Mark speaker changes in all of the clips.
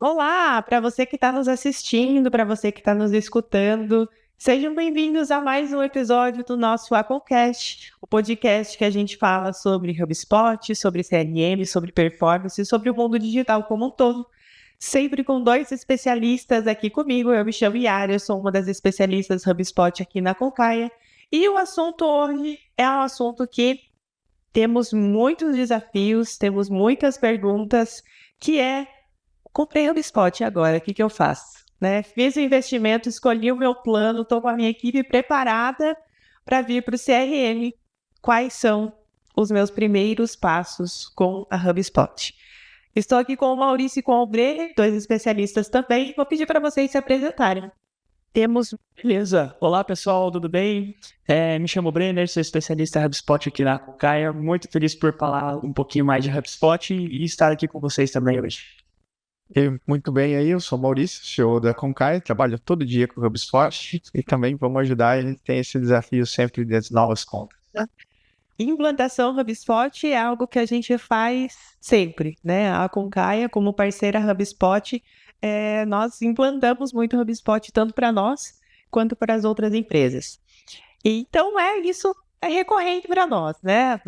Speaker 1: Olá, para você que está nos assistindo, para você que está nos escutando, sejam bem-vindos a mais um episódio do nosso Aconcast, o podcast que a gente fala sobre HubSpot, sobre CRM, sobre performance, sobre o mundo digital como um todo. Sempre com dois especialistas aqui comigo. Eu me chamo Yara, eu sou uma das especialistas HubSpot aqui na Concaia. E o assunto hoje é um assunto que temos muitos desafios, temos muitas perguntas, que é: comprei o HubSpot, e agora? O que eu faço? Né? Fiz o investimento, escolhi o meu plano, estou com a minha equipe preparada para vir para o CRM. Quais são os meus primeiros passos com a HubSpot? Estou aqui com o Maurício e com o Brenner, dois especialistas também. Vou pedir para vocês se apresentarem.
Speaker 2: Beleza. Olá, pessoal, tudo bem? Me chamo Brenner, sou especialista em HubSpot aqui na Concaia. Muito feliz por falar um pouquinho mais de HubSpot e estar aqui com vocês também hoje.
Speaker 3: Muito bem aí, eu sou o Maurício, CEO da Concai, trabalho todo dia com o HubSpot e também vamos ajudar, a gente tem esse desafio sempre das novas contas.
Speaker 1: Implantação HubSpot é algo que a gente faz sempre, né? A Concaia, como parceira HubSpot, nós implantamos muito HubSpot tanto para nós quanto para as outras empresas. Então, isso é recorrente para nós, né?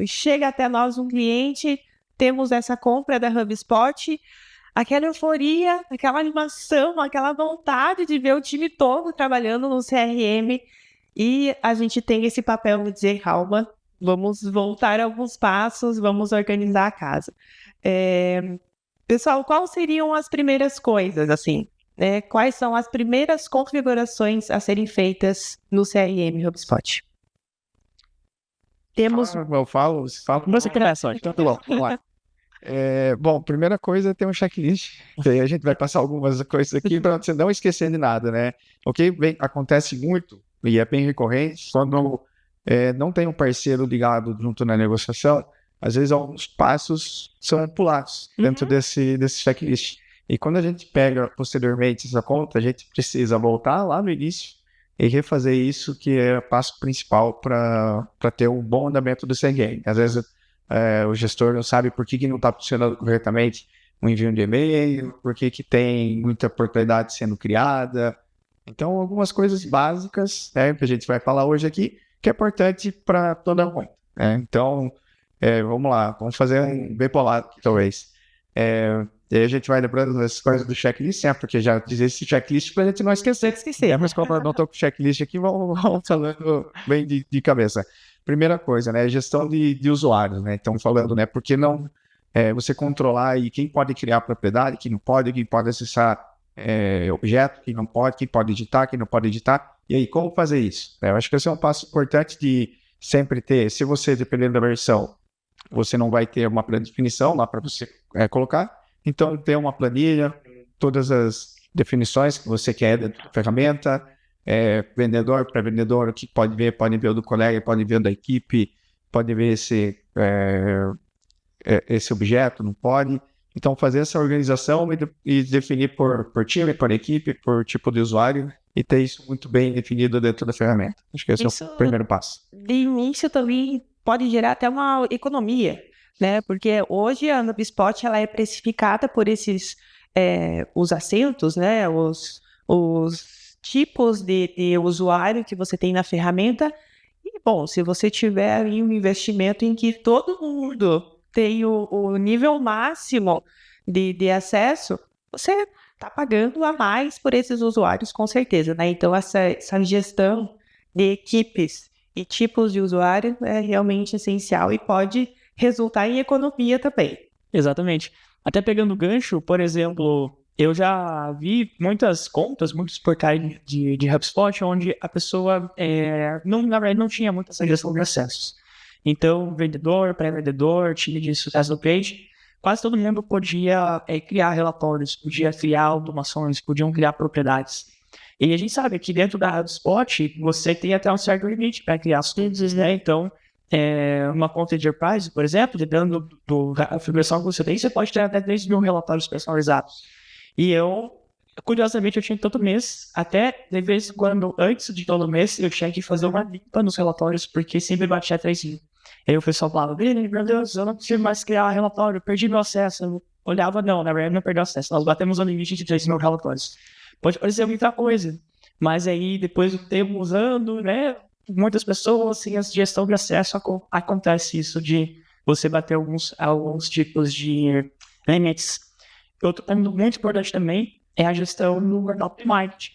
Speaker 1: Chega até nós um cliente, temos essa compra da HubSpot, aquela euforia, aquela animação, aquela vontade de ver o time todo trabalhando no CRM, e a gente tem esse papel de dizer: calma, vamos voltar alguns passos, vamos organizar a casa. Pessoal, quais seriam as primeiras coisas, assim, né? Quais são as primeiras configurações a serem feitas no CRM HubSpot?
Speaker 3: Eu falo, você fala.
Speaker 2: Você começa, então tá bom, vamos lá.
Speaker 3: Bom, primeira coisa é ter um checklist, que aí a gente vai passar algumas coisas aqui para você não esquecer de nada, né? O que acontece muito, e é bem recorrente, quando não tem um parceiro ligado junto na negociação, às vezes alguns passos são pulados dentro desse checklist. E quando a gente pega posteriormente essa conta, a gente precisa voltar lá no início e refazer isso, que é o passo principal para ter um bom andamento do CRM. Às vezes o gestor não sabe por que não está funcionando corretamente o envio de e-mail, por que tem muita propriedade sendo criada. Então, algumas coisas básicas, que a gente vai falar hoje aqui, que é importante para toda a conta. Então, vamos lá, vamos fazer um bem bolado aqui, talvez. E aí a gente vai lembrando das coisas do checklist, porque já diz esse checklist para a gente não esquecer. Mas como eu não estou com checklist aqui, vamos falando bem de cabeça. Primeira coisa, né, gestão de usuários, né? Então, falando, né, por que não você controlar aí quem pode criar propriedade, quem não pode, quem pode acessar objeto, quem não pode, quem pode editar, quem não pode editar. E aí, como fazer isso? Eu acho que esse é um passo importante de sempre ter. Se você, dependendo da versão, você não vai ter uma pré-definição lá para você colocar. Então, ter uma planilha, todas as definições que você quer dentro da ferramenta, vendedor para vendedor, o que pode ver o do colega, pode ver o da equipe, pode ver esse objeto, não pode. Então, fazer essa organização e definir por time, por equipe, por tipo de usuário, e ter isso muito bem definido dentro da ferramenta. Acho que esse é o primeiro passo.
Speaker 1: De início também pode gerar até uma economia, né? Porque hoje a HubSpot ela é precificada por esses os assentos, né? Os tipos de usuário que você tem na ferramenta. E, bom, se você tiver ali um investimento em que todo mundo tem o nível máximo de acesso, você está pagando a mais por esses usuários, com certeza, né? Então, essa gestão de equipes e tipos de usuário é realmente essencial e pode resultar em economia também.
Speaker 2: Exatamente. Até pegando o gancho, por exemplo, eu já vi muitas contas, muitos portais de HubSpot, onde a pessoa, na verdade, não tinha muita essa gestão de acessos. Então, vendedor, pré-vendedor, time de sucesso do page, quase todo mundo podia criar relatórios, podia criar automações, podiam criar propriedades. E a gente sabe que dentro da HubSpot, você tem até um certo limite para criar as coisas, né? Então, uma conta de enterprise, por exemplo, dependendo da configuração que você tem, você pode ter até 10 mil relatórios personalizados. E curiosamente, eu tinha todo mês, até de vez em quando, antes de todo mês, eu tinha que fazer uma limpa nos relatórios, porque sempre batia 3 mil. Aí o pessoal falava: meu Deus, eu não consigo mais criar relatório, perdi meu acesso, olhava, não, na verdade não perdeu acesso, nós batemos o limite de 3 mil relatórios. Pode parecer muita coisa, mas aí depois do tempo usando, né, muitas pessoas, sem a gestão de acesso, acontece isso de você bater alguns tipos de limites. Outro ponto muito importante também é a gestão no portal de marketing.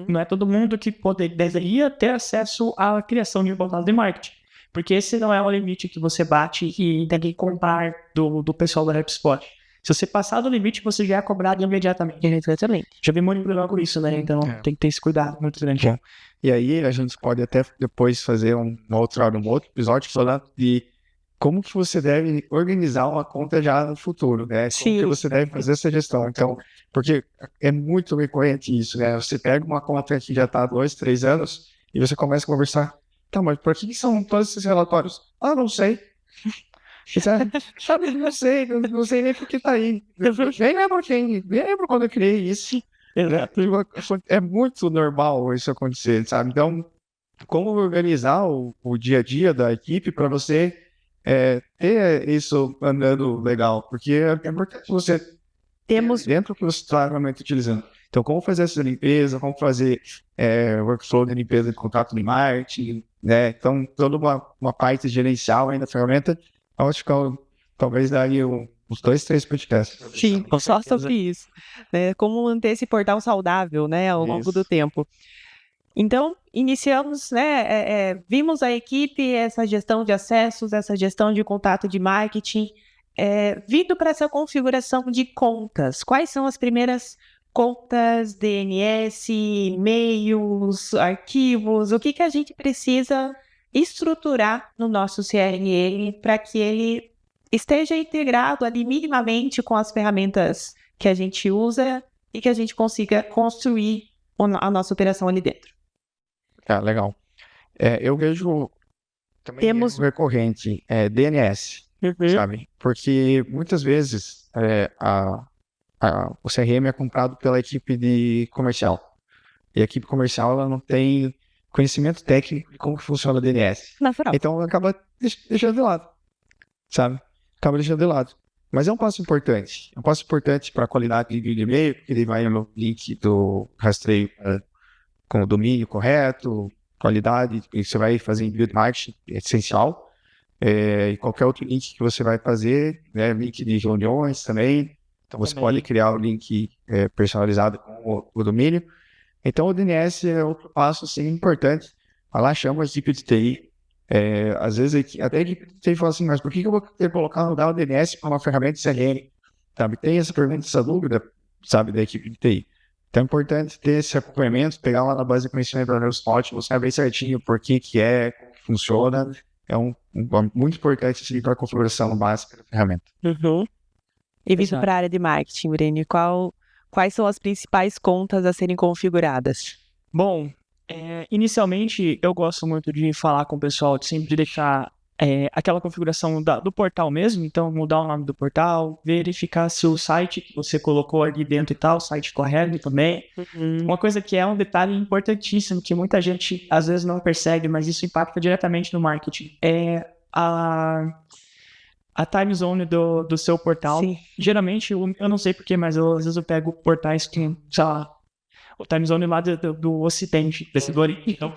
Speaker 2: Não é todo mundo que deveria ter acesso à criação de um portal de marketing, porque esse não é o limite que você bate e tem que comprar do pessoal da HubSpot. Se você passar do limite, você já é cobrado imediatamente. Já vi muito problema com isso, né? Então tem que ter esse cuidado muito grande.
Speaker 3: E aí a gente pode até depois fazer um outro episódio falando de como que você deve organizar uma conta já no futuro, né? Como que você deve fazer essa gestão. Então, porque é muito recorrente isso, né? Você pega uma conta que já está há 2, 3 anos e você começa a conversar. Tá, mas por que são todos esses relatórios? Ah, não sei. Não sei nem por que tá aí. Nem lembro quando eu criei isso. É muito normal isso acontecer, sabe? Então, como organizar o dia a dia da equipe para você ter isso andando legal? Porque é importante você dentro que você está realmente utilizando. Então, como fazer essa limpeza, como fazer workflow de limpeza de contato de marketing, né? Então, toda uma parte gerencial aí da ferramenta, acho que talvez daria uns 2, 3 podcasts.
Speaker 1: Sim, só sobre isso. Né? Como manter esse portal saudável, né, ao longo do tempo. Então, iniciamos, né, vimos a equipe, essa gestão de acessos, essa gestão de contato de marketing, vindo para essa configuração de contas. Quais são as primeiras contas, DNS, e-mails, arquivos? O que a gente precisa estruturar no nosso CRM para que ele esteja integrado ali minimamente com as ferramentas que a gente usa e que a gente consiga construir a nossa operação ali dentro.
Speaker 3: Legal. Eu vejo também recorrente DNS, sabe? Porque muitas vezes o CRM é comprado pela equipe de comercial. E a equipe comercial ela não tem conhecimento técnico de como que funciona o DNS.
Speaker 1: Natural.
Speaker 3: Então ela acaba deixando de lado, sabe? Acaba deixando de lado. Mas é um passo importante. É um passo importante para a qualidade de envio de e-mail, porque ele vai no link do rastreio com o domínio correto, qualidade, e você vai fazer envio de marketing, é essencial. E qualquer outro link que você vai fazer, né, link de reuniões também. Então você pode criar o link personalizado com o domínio. Então o DNS é outro passo assim, importante. Vai lá, chama a equipe de TI. Às vezes até a equipe de TI fala assim, mas por que eu vou ter que colocar o DNS para uma ferramenta de CRM? Sabe? Tem essa pergunta, essa dúvida, sabe, da equipe de TI. Então é importante ter esse acompanhamento, pegar lá na base de conhecimento da HubSpot, você saber certinho por que como que funciona. É muito importante assim, para a configuração básica da ferramenta.
Speaker 1: E vindo para a área de marketing, Breno, quais são as principais contas a serem configuradas?
Speaker 2: Bom, inicialmente eu gosto muito de falar com o pessoal, de sempre deixar aquela configuração do portal mesmo, então mudar o nome do portal, verificar se o site que você colocou ali dentro e tal, o site correto também. Uma coisa que é um detalhe importantíssimo, que muita gente às vezes não percebe, mas isso impacta diretamente no marketing, é a time zone do seu portal.
Speaker 1: Sim.
Speaker 2: Geralmente, eu não sei porquê, mas às vezes eu pego portais com, sei lá, o time zone lá do ocidente, desse do oriente. Então,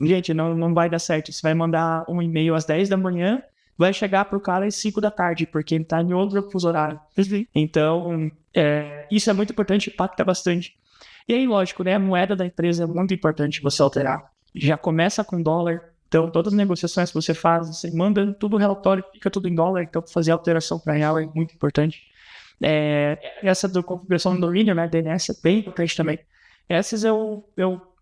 Speaker 2: gente, não vai dar certo. Você vai mandar um e-mail às 10 da manhã, vai chegar pro cara às 5 da tarde, porque ele tá em outro fuso horário. Então, isso é muito importante, impacta bastante. E aí, lógico, né, a moeda da empresa é muito importante você alterar. Já começa com dólar, então todas as negociações que você faz, você manda tudo o relatório, fica tudo em dólar, então fazer alteração para real é muito importante. Essa da configuração do domínio, né, DNS, é bem importante também. Essas eu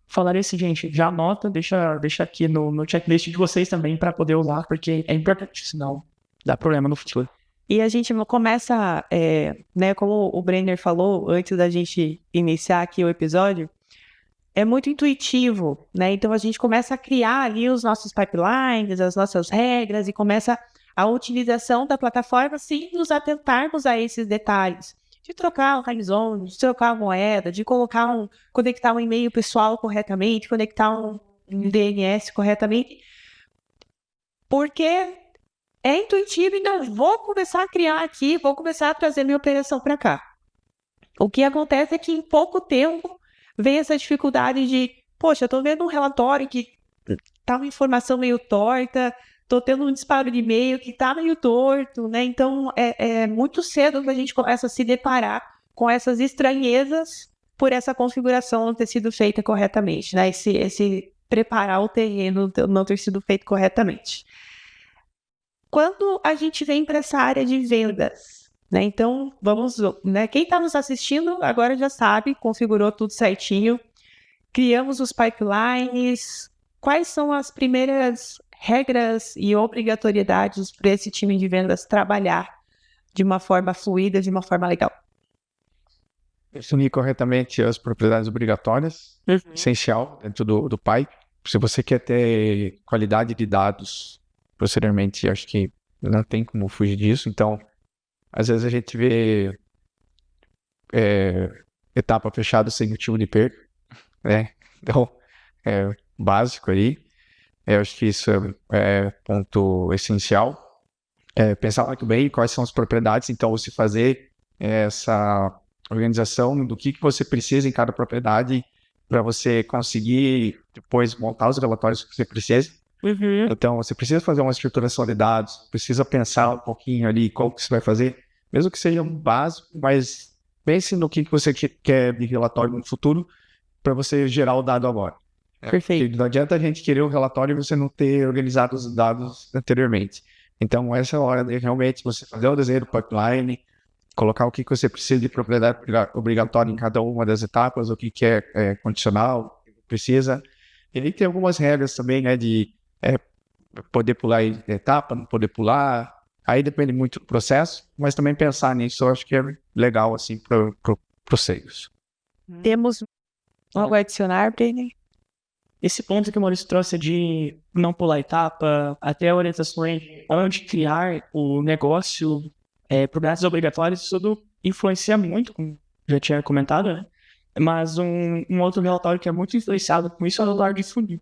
Speaker 2: falaria assim, gente, já anota, deixa aqui no checklist de vocês também para poder usar, porque é importante, senão dá problema no futuro.
Speaker 1: E a gente começa, né, como o Brenner falou antes da gente iniciar aqui o episódio, é muito intuitivo, né? Então a gente começa a criar ali os nossos pipelines, as nossas regras e começa a utilização da plataforma sem nos atentarmos a esses detalhes. De trocar o time zone, de trocar a moeda, de conectar um e-mail pessoal corretamente, conectar um DNS corretamente. Porque é intuitivo e não vou começar a criar aqui, vou começar a trazer minha operação para cá. O que acontece é que em pouco tempo vem essa dificuldade de, poxa, eu tô vendo um relatório que tá uma informação meio torta, tô tendo um disparo de e-mail que tá meio torto, né? Então, é muito cedo que a gente começa a se deparar com essas estranhezas por essa configuração não ter sido feita corretamente, né? Esse preparar o terreno não ter sido feito corretamente. Quando a gente vem para essa área de vendas, né? Então, vamos, né? Quem está nos assistindo agora já sabe, configurou tudo certinho, criamos os pipelines. Quais são as primeiras regras e obrigatoriedades para esse time de vendas trabalhar de uma forma fluida, de uma forma legal?
Speaker 3: Definir corretamente as propriedades obrigatórias, essencial dentro do pipe. Se você quer ter qualidade de dados posteriormente, acho que não tem como fugir disso. Então, às vezes a gente vê etapa fechada sem motivo de perda, né? Então, é básico aí. Eu acho que isso é ponto essencial. Pensar muito bem quais são as propriedades, então você fazer essa organização do que você precisa em cada propriedade para você conseguir depois montar os relatórios que você precisa. Então, você precisa fazer uma estruturação de dados, precisa pensar um pouquinho ali como que você vai fazer, mesmo que seja um básico, mas pense no que você quer de relatório no futuro para você gerar o dado agora.
Speaker 1: Perfeito.
Speaker 3: Não adianta a gente querer um relatório e você não ter organizado os dados anteriormente. Então, essa é a hora de realmente você fazer o desenho do pipeline, colocar o que você precisa de propriedade obrigatória em cada uma das etapas, o que é condicional, o que precisa. E tem algumas regras também, né, de poder pular etapa, não poder pular. Aí depende muito do processo, mas também pensar nisso eu acho que é legal, assim, para os sales.
Speaker 1: Temos algo a adicionar, Brenner?
Speaker 2: Esse ponto que o Maurício trouxe de não pular etapa, até a orientação de onde criar o negócio, propriedades obrigatórias, isso tudo influencia muito, como já tinha comentado, né? Mas um outro relatório que é muito influenciado com isso é o relatório de funil.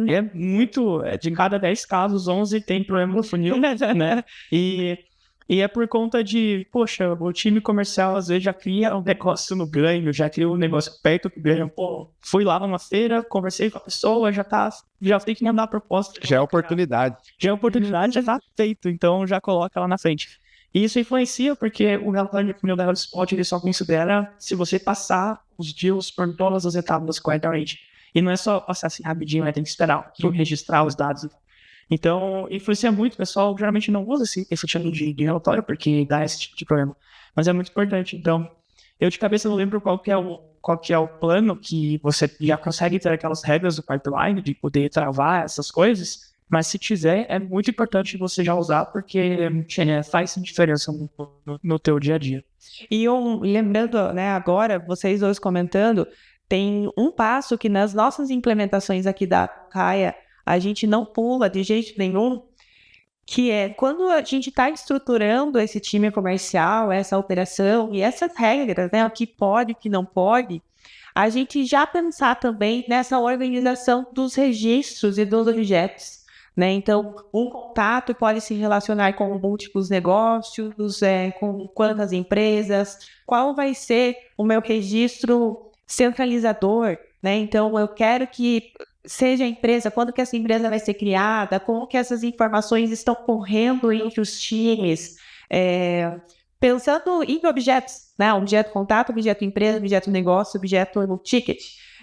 Speaker 2: É muito, de cada 10 casos, 11 tem problema no funil, né? E é por conta de, poxa, o time comercial às vezes já cria um negócio no ganho, já cria um negócio perto do ganho. Pô, fui lá numa feira, conversei com a pessoa, já tem que mandar a proposta.
Speaker 3: Já é oportunidade.
Speaker 2: Já é oportunidade, já tá feito, então já coloca lá na frente. E isso influencia porque o relatório de funil da HubSpot ele só considera se você passar os deals por todas as etapas corretamente. E não é só passar assim rapidinho, tem que esperar registrar os dados. Então, influencia muito. O pessoal geralmente não usa esse tipo de relatório porque dá esse tipo de problema. Mas é muito importante. Então, eu de cabeça não lembro qual que é o plano que você já consegue ter aquelas regras do pipeline de poder travar essas coisas. Mas se tiver, é muito importante você já usar porque faz diferença no teu dia a dia.
Speaker 1: E lembrando, né, agora, vocês dois comentando, tem um passo que nas nossas implementações aqui da Kaia, a gente não pula de jeito nenhum, que é quando a gente está estruturando esse time comercial, essa operação e essas regras, né, o que pode, o que não pode, a gente já pensar também nessa organização dos registros e dos objetos. Né? Então, um contato pode se relacionar com múltiplos negócios, com quantas empresas, qual vai ser o meu registro centralizador, né? Então, eu quero que seja a empresa, quando que essa empresa vai ser criada, como que essas informações estão correndo entre os times, pensando em objetos, né? Objeto contato, objeto empresa, objeto negócio, objeto ticket.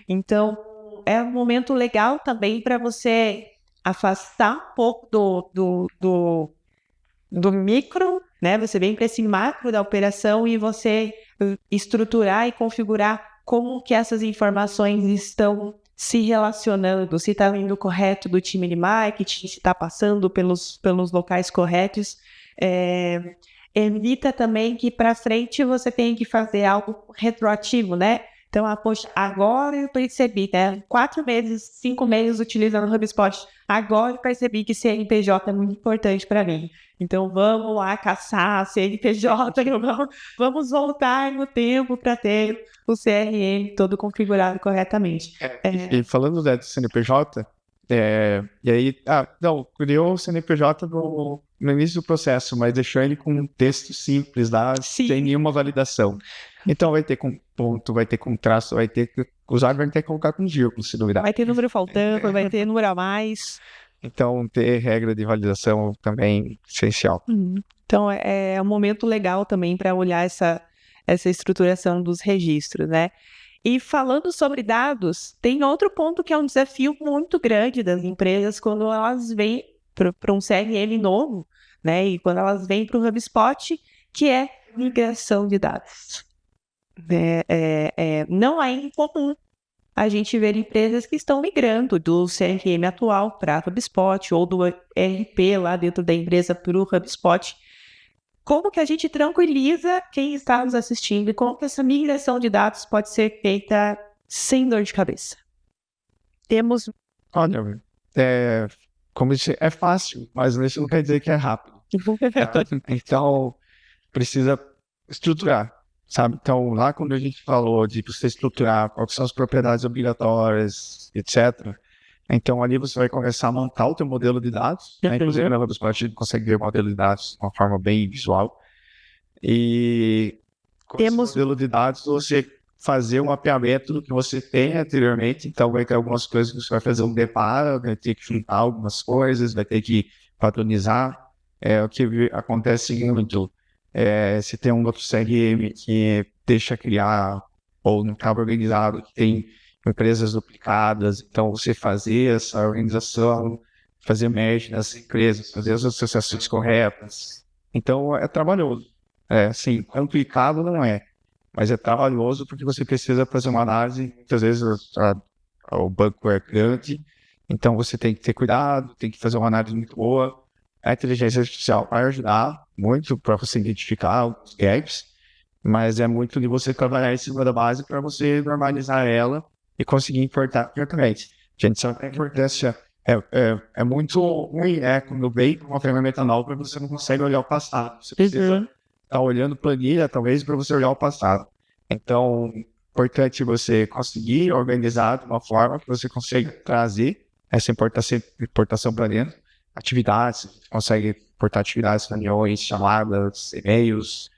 Speaker 1: Então, é um momento legal também para você afastar um pouco do micro, né? Você vem para esse macro da operação e você estruturar e configurar como que essas informações estão se relacionando, se está indo correto do time de marketing, se está passando pelos locais corretos. Evita também que para frente você tenha que fazer algo retroativo, né? Então, poxa, agora eu percebi, né? 4 meses, 5 meses utilizando o HubSpot. Agora eu percebi que CNPJ é muito importante para mim. Então, vamos lá caçar CNPJ. Vamos voltar no tempo para ter o CRM todo configurado corretamente.
Speaker 3: E falando do CNPJ, E aí, não, criou o CNPJ no início do processo, mas deixou ele com um texto simples lá, sem nenhuma validação. Então vai ter com ponto, vai ter com traço, vai ter que... O usuário vai ter que colocar com vírgula, se duvidar.
Speaker 1: Vai ter número faltando, vai ter número a mais.
Speaker 3: Então, ter regra de validação também é essencial.
Speaker 1: Então, é um momento legal também para olhar essa estruturação dos registros, né? E falando sobre dados, tem outro ponto que é um desafio muito grande das empresas quando elas vêm para um CRM novo, né? E quando elas vêm para o HubSpot, que é migração de dados. Não é incomum a gente ver empresas que estão migrando do CRM atual para HubSpot ou do ERP lá dentro da empresa para o HubSpot. Como que a gente tranquiliza quem está nos assistindo e como que essa migração de dados pode ser feita sem dor de cabeça?
Speaker 3: Olha, como disse, é fácil, mas isso não quer dizer que é rápido. Então, precisa estruturar, sabe? Então, lá quando a gente falou de você estruturar quais são as propriedades obrigatórias, etc., então ali você vai começar a montar o teu modelo de dados, né? Inclusive na HubSpot a gente consegue ver o modelo de dados de uma forma bem visual. E com esse modelo de dados você fazer um mapeamento do que você tem anteriormente. Então vai ter algumas coisas que você vai fazer um deparo, vai ter que juntar algumas coisas, vai ter que padronizar. O que acontece muito se tem um outro CRM que deixa criar ou não estava organizado, que tem empresas duplicadas, então você fazer essa organização, fazer merge nas empresas, fazer as associações corretas, então é trabalhoso. Assim, complicado não é, mas é trabalhoso porque você precisa fazer uma análise, muitas vezes o banco é grande, então você tem que ter cuidado, tem que fazer uma análise muito boa. A inteligência artificial vai ajudar muito para você identificar os gaps, mas é muito de você trabalhar em cima da base para você normalizar ela e conseguir importar corretamente. A gente sabe que a importância é muito ruim, quando vem uma ferramenta nova você não consegue olhar o passado. Você precisa estar olhando planilha, talvez, para você olhar o passado. Então, é importante você conseguir organizar de uma forma que você consiga trazer essa importação para dentro. Atividades, você consegue importar atividades, reuniões, chamadas, e-mails,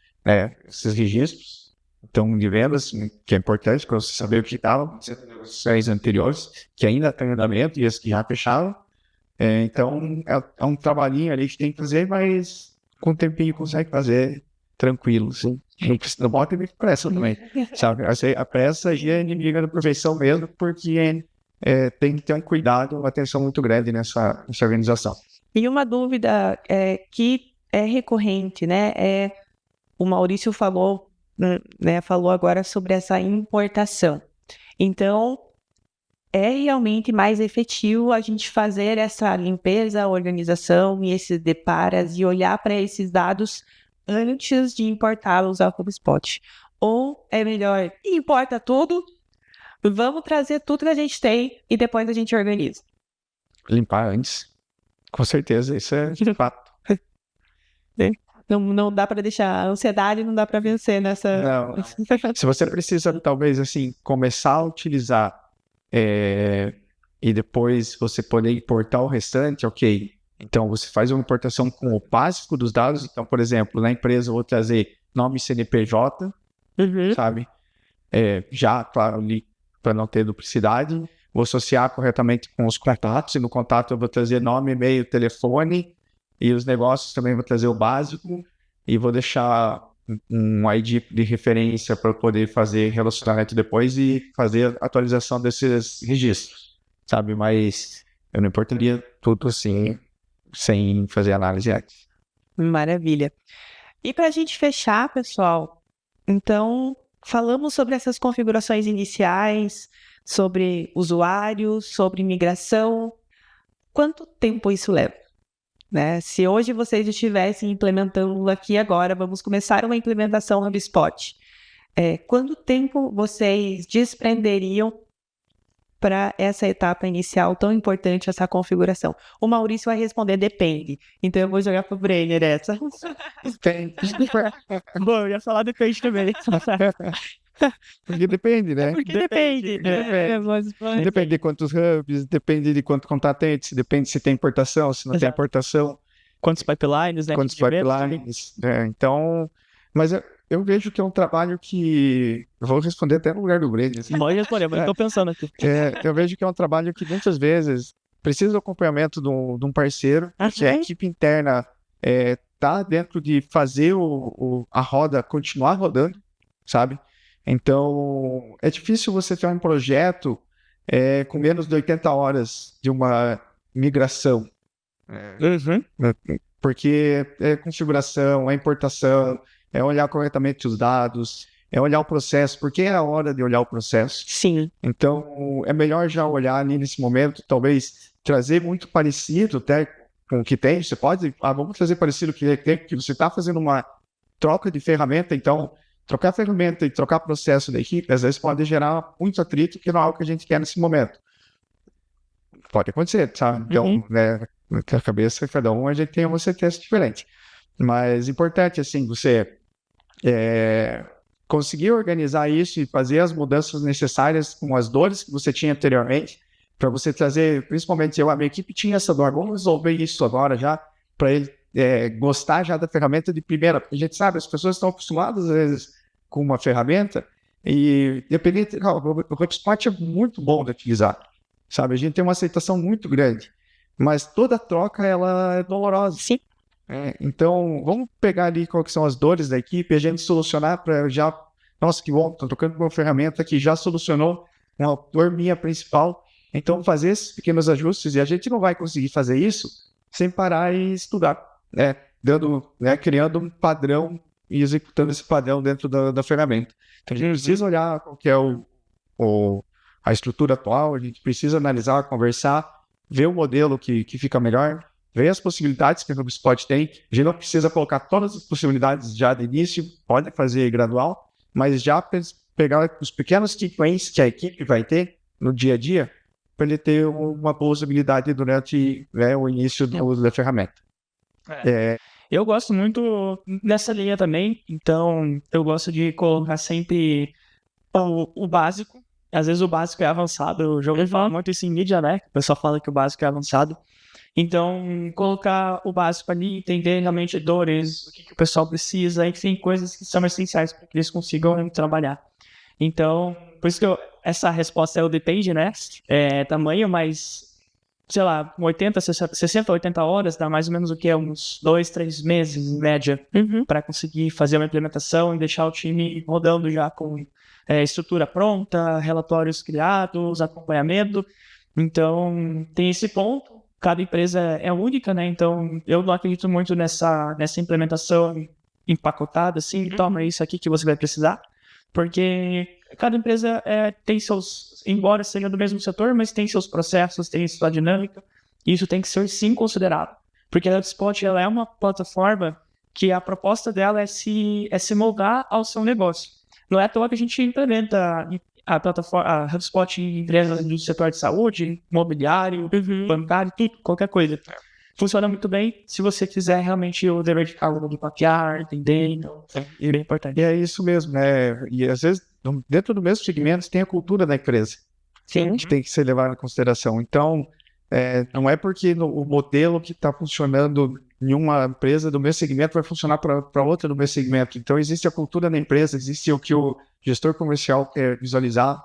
Speaker 3: esses registros. Então, de vendas, que é importante para você saber o que estava acontecendo nas negociações anteriores, que ainda está em andamento e as que já fecharam. Então, é um trabalhinho ali que tem que fazer, mas com um tempinho consegue fazer tranquilo, sim. Não bota muito pressa também, sabe? A pressa já é inimiga da perfeição mesmo, porque tem que ter um cuidado, uma atenção muito grande nessa organização.
Speaker 1: E uma dúvida que é recorrente, né? O Maurício falou agora sobre essa importação. Então, é realmente mais efetivo a gente fazer essa limpeza, organização e esses deparas e olhar para esses dados antes de importá-los ao HubSpot. Ou é melhor, importa tudo, vamos trazer tudo que a gente tem e depois a gente organiza.
Speaker 3: Limpar antes. Com certeza, isso é de fato.
Speaker 1: Não dá para deixar a ansiedade, não dá para vencer nessa...
Speaker 3: Não. Se você precisa, talvez, assim, começar a utilizar e depois você poder importar o restante, ok. Então, você faz uma importação com o básico dos dados. Então, por exemplo, na empresa eu vou trazer nome CNPJ, sabe? Já, claro, ali, para não ter duplicidade. Vou associar corretamente com os contatos. E no contato eu vou trazer nome, e-mail, telefone. E os negócios também vou trazer o básico e vou deixar um ID de referência para poder fazer relacionamento depois e fazer a atualização desses registros, sabe? Mas eu não importaria tudo assim, sem fazer análise antes.
Speaker 1: Maravilha. E para a gente fechar, pessoal, então falamos sobre essas configurações iniciais, sobre usuário, sobre migração. Quanto tempo isso leva? Né? Se hoje vocês estivessem implementando aqui agora, vamos começar uma implementação HubSpot. Quanto tempo vocês desprenderiam para essa etapa inicial tão importante, essa configuração? O Maurício vai responder, depende. Então eu vou jogar pro Brenner essa.
Speaker 3: Depende.
Speaker 1: Bom, eu ia falar depende também.
Speaker 3: Porque depende, né?
Speaker 1: Porque depende.
Speaker 3: Depende de quantos hubs, depende de quantos contratantes, depende se tem importação, se não tem
Speaker 2: Exato.
Speaker 3: importação,
Speaker 2: Quantos pipelines, né?
Speaker 3: quantos
Speaker 2: de eventos,
Speaker 3: pipelines, né? Então, mas eu vejo que é um trabalho que... Eu vou responder até no lugar do Brady. Assim.
Speaker 2: Pode responder, mas eu tô pensando aqui.
Speaker 3: Eu vejo que é um trabalho que muitas vezes precisa do acompanhamento de um parceiro, que a equipe interna tá dentro de fazer a roda continuar rodando, sabe? Então, é difícil você ter um projeto com menos de 80 horas de uma migração. Porque é configuração, é importação, é olhar corretamente os dados, é olhar o processo, porque é a hora de olhar o processo.
Speaker 2: Sim.
Speaker 3: Então, é melhor já olhar ali nesse momento, talvez trazer muito parecido até com o que tem. Você pode, vamos trazer parecido com o que tem, porque você está fazendo uma troca de ferramenta, então, trocar ferramenta e trocar processo da equipe, às vezes pode gerar muito atrito, que não é algo que a gente quer nesse momento. Pode acontecer, sabe? Então, né, na cabeça, cada um, a gente tem uma certeza diferente. Mas importante, assim, você conseguir organizar isso e fazer as mudanças necessárias com as dores que você tinha anteriormente, para você trazer, principalmente a minha equipe tinha essa dor, vamos resolver isso agora já, para ele gostar já da ferramenta de primeira, porque a gente sabe, as pessoas estão acostumadas, às vezes, com uma ferramenta, e dependente, o HubSpot é muito bom de utilizar, sabe? A gente tem uma aceitação muito grande, mas toda troca, ela é dolorosa.
Speaker 2: Sim.
Speaker 3: Então, vamos pegar ali quais são as dores da equipe e a gente solucionar para já... Nossa, que bom, estou trocando uma ferramenta que já solucionou uma dor minha principal. Então, fazer esses pequenos ajustes, e a gente não vai conseguir fazer isso sem parar e estudar, criando um padrão e executando esse padrão dentro da ferramenta. Então, a gente precisa olhar qual que é a estrutura atual, a gente precisa analisar, conversar, ver o modelo que fica melhor, ver as possibilidades que o HubSpot tem. A gente não precisa colocar todas as possibilidades já de início, pode fazer gradual, mas já pegar os pequenos sequências que a equipe vai ter no dia a dia, para ele ter uma possibilidade durante o início do uso da ferramenta.
Speaker 2: Eu gosto muito dessa linha também, então eu gosto de colocar sempre o básico. Às vezes o básico é avançado, eu já ouvi falar muito isso em mídia, né? O pessoal fala que o básico é avançado. Então, colocar o básico ali, entender realmente dores, o que o pessoal precisa, enfim, coisas que são essenciais para que eles consigam trabalhar. Então, por isso que essa resposta é o depende, né? Tamanho, mas, sei lá, 60, 80 horas, dá mais ou menos o que? Uns 2, 3 meses, em média, para conseguir fazer uma implementação e deixar o time rodando já com estrutura pronta, relatórios criados, acompanhamento. Então, tem esse ponto. Cada empresa é única, né? Então, eu não acredito muito nessa implementação empacotada, assim, toma isso aqui que você vai precisar, porque cada empresa tem seus, embora seja do mesmo setor, mas tem seus processos, tem sua dinâmica, e isso tem que ser, sim, considerado. Porque a HubSpot, ela é uma plataforma que a proposta dela é se moldar ao seu negócio. Não é à toa que a gente implementa a plataforma, a HubSpot em empresas do setor de saúde, imobiliário, bancário, tudo, qualquer coisa. Funciona muito bem se você quiser realmente o dever de cargo de mapear, entender, então é bem importante.
Speaker 3: E é isso mesmo, né? E às vezes, dentro do mesmo segmento, tem a cultura da empresa.
Speaker 2: Sim.
Speaker 3: Que tem que ser levado em consideração. Então, não é porque o modelo que está funcionando em uma empresa do mesmo segmento vai funcionar para outra do mesmo segmento. Então, existe a cultura da empresa, existe o que o gestor comercial quer visualizar.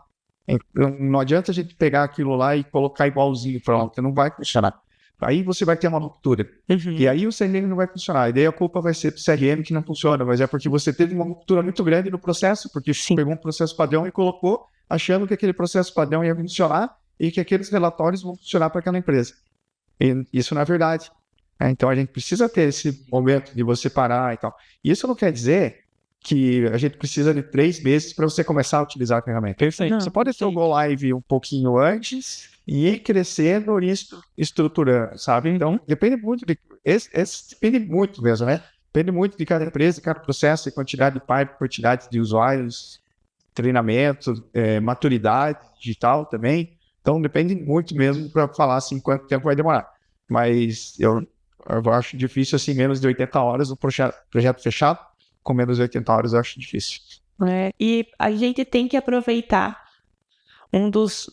Speaker 3: Não adianta a gente pegar aquilo lá e colocar igualzinho para lá, não vai funcionar. Aí você vai ter uma ruptura. E aí o CRM não vai funcionar. E daí a culpa vai ser do CRM que não funciona, mas é porque você teve uma ruptura muito grande no processo, porque pegou um processo padrão e colocou, achando que aquele processo padrão ia funcionar e que aqueles relatórios vão funcionar para aquela empresa. E isso não é verdade. Então a gente precisa ter esse momento de você parar e tal. Isso não quer dizer que a gente precisa de 3 meses para você começar a utilizar a ferramenta.
Speaker 2: Perfeito.
Speaker 3: Você pode ter o Go Live um pouquinho antes e ir crescendo e estruturando, sabe? Então, depende muito depende muito mesmo, né? Depende muito de cada empresa, cada processo, quantidade de pipe, quantidade de usuários, treinamento, maturidade digital também. Então, depende muito mesmo para falar assim quanto tempo vai demorar. Mas eu acho difícil, assim, menos de 80 horas, um projeto fechado com menos de 80 horas eu acho difícil.
Speaker 1: né? E a gente tem que aproveitar um dos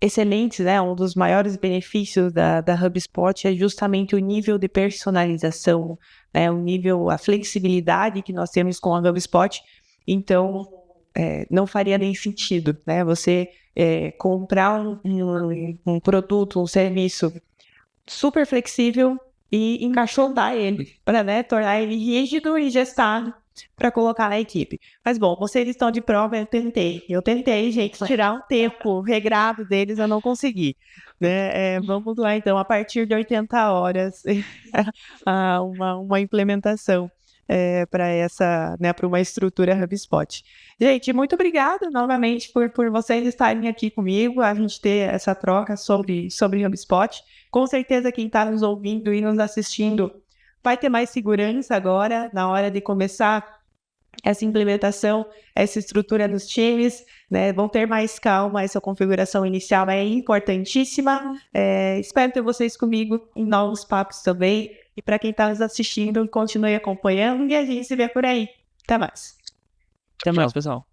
Speaker 1: excelentes, né? Um dos maiores benefícios da HubSpot é justamente o nível de personalização, né? A flexibilidade que nós temos com a HubSpot. Então, não faria nem sentido, né? Você comprar um produto, um serviço super flexível e encaixotar ele para, né, tornar ele rígido e gestado para colocar na equipe. Mas, bom, vocês estão de prova, eu tentei, gente, tirar um tempo regrado deles, eu não consegui. Né? Vamos lá, então, a partir de 80 horas, uma implementação para essa, né, para uma estrutura HubSpot. Gente, muito obrigada novamente por vocês estarem aqui comigo, a gente ter essa troca sobre HubSpot. Com certeza quem está nos ouvindo e nos assistindo vai ter mais segurança agora na hora de começar essa implementação, essa estrutura dos times, né? Vão ter mais calma, essa configuração inicial é importantíssima. Espero ter vocês comigo em novos papos também. E para quem está nos assistindo, continue acompanhando e a gente se vê por aí. Até mais.
Speaker 2: Até mais, pessoal.